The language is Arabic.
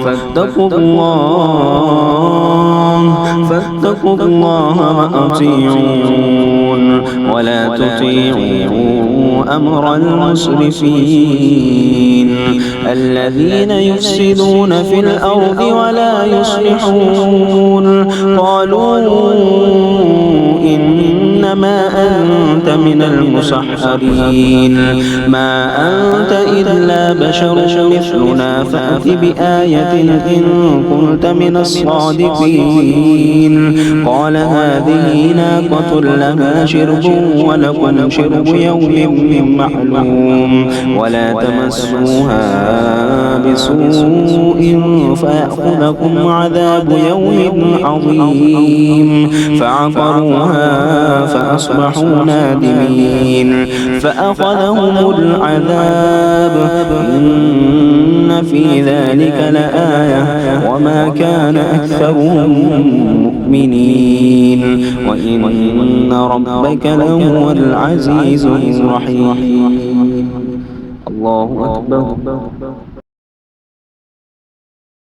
فاتقوا الله وأطيعون ولا تطيعوا أمر المسرفين الذين يفسدون في الأرض ولا يصلحون. قالوا إنما أنت من المسحرين ما أنت إلا بشر مثلنا فأت بآية إن كنت من الصادقين. قال هذه ناقة لها شرب ولكم شرب يوم معلوم ولا تمسوها بسوء فيأخذكم عذاب يوم عظيم. فعقروها فأصبحوا نادمين فأخذهم العذاب إن في ذلك لآية وما كان أكثرهم مؤمنين وإن ربك لهو العزيز الرحيم. الله أكبر.